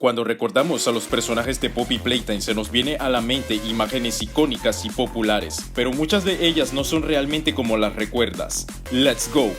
Cuando recordamos a los personajes de Poppy Playtime se nos viene a la mente imágenes icónicas y populares, pero muchas de ellas no son realmente como las recuerdas. Let's go.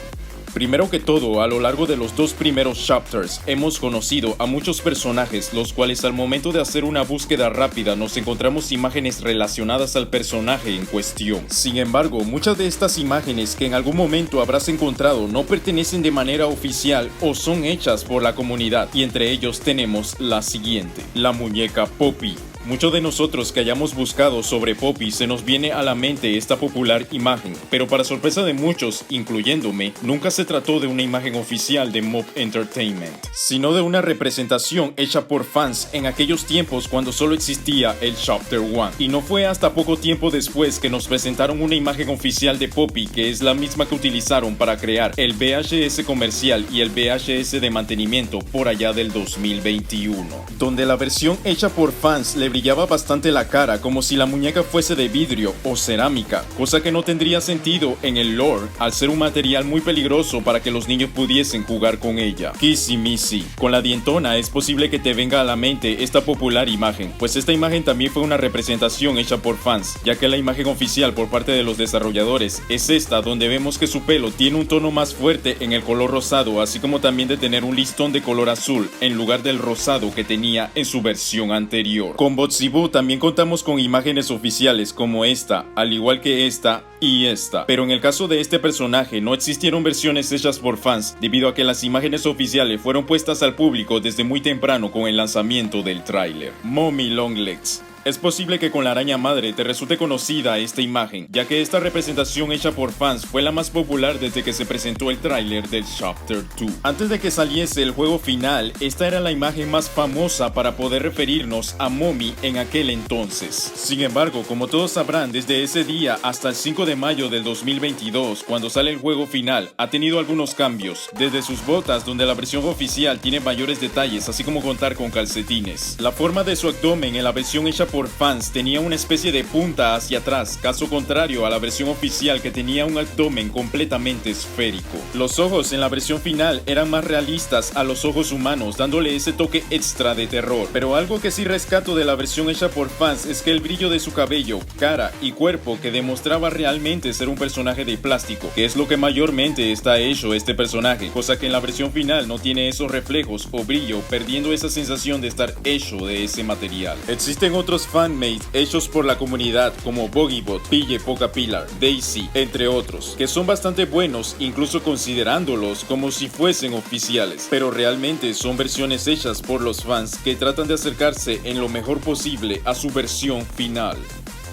Primero que todo, a lo largo de los dos primeros chapters, hemos conocido a muchos personajes, los cuales al momento de hacer una búsqueda rápida nos encontramos imágenes relacionadas al personaje en cuestión. Sin embargo, muchas de estas imágenes que en algún momento habrás encontrado no pertenecen de manera oficial o son hechas por la comunidad, y entre ellos tenemos la siguiente: la muñeca Poppy. Muchos de nosotros que hayamos buscado sobre Poppy se nos viene a la mente esta popular imagen, pero para sorpresa de muchos, incluyéndome, nunca se trató de una imagen oficial de Mob Entertainment, sino de una representación hecha por fans en aquellos tiempos cuando solo existía el Chapter 1. Y no fue hasta poco tiempo después que nos presentaron una imagen oficial de Poppy, que es la misma que utilizaron para crear el VHS comercial y el VHS de mantenimiento por allá del 2021, donde la versión hecha por fans le brillaba bastante la cara, como si la muñeca fuese de vidrio o cerámica, cosa que no tendría sentido en el lore al ser un material muy peligroso para que los niños pudiesen jugar con ella. Kissy Missy. Con la dientona es posible que te venga a la mente esta popular imagen, pues esta imagen también fue una representación hecha por fans, ya que la imagen oficial por parte de los desarrolladores es esta, donde vemos que su pelo tiene un tono más fuerte en el color rosado, así como también de tener un listón de color azul en lugar del rosado que tenía en su versión anterior. Con Botsy Boo también contamos con imágenes oficiales como esta, al igual que esta y esta, pero en el caso de este personaje no existieron versiones hechas por fans debido a que las imágenes oficiales fueron puestas al público desde muy temprano con el lanzamiento del tráiler. Mommy Longlegs. Es posible que con la araña madre te resulte conocida esta imagen, ya que esta representación hecha por fans fue la más popular desde que se presentó el tráiler del Chapter 2. Antes de que saliese el juego final, esta era la imagen más famosa para poder referirnos a Mommy en aquel entonces. Sin embargo, como todos sabrán, desde ese día hasta el 5 de mayo del 2022, cuando sale el juego final, ha tenido algunos cambios, desde sus botas, donde la versión oficial tiene mayores detalles, así como contar con calcetines. La forma de su abdomen en la versión hecha por fans tenía una especie de punta hacia atrás, caso contrario a la versión oficial que tenía un abdomen completamente esférico. Los ojos en la versión final eran más realistas a los ojos humanos, dándole ese toque extra de terror, pero algo que sí rescato de la versión hecha por fans es que el brillo de su cabello, cara y cuerpo que demostraba realmente ser un personaje de plástico, que es lo que mayormente está hecho este personaje, cosa que en la versión final no tiene esos reflejos o brillo, perdiendo esa sensación de estar hecho de ese material. Existen otros fanmade hechos por la comunidad como Bogibot, Pille Poca Pilar, Daisy, entre otros, que son bastante buenos, incluso considerándolos como si fuesen oficiales, pero realmente son versiones hechas por los fans que tratan de acercarse en lo mejor posible a su versión final.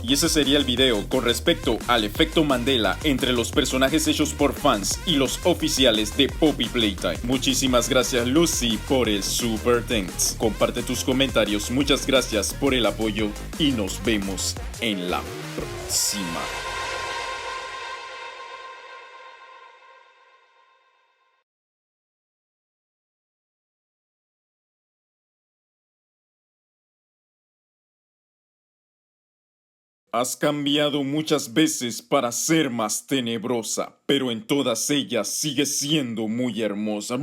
Y ese sería el video con respecto al efecto Mandela entre los personajes hechos por fans y los oficiales de Poppy Playtime. Muchísimas gracias Lucy por el super thanks. Comparte tus comentarios, muchas gracias por el apoyo y nos vemos en la próxima. Has cambiado muchas veces para ser más tenebrosa, pero en todas ellas sigues siendo muy hermosa.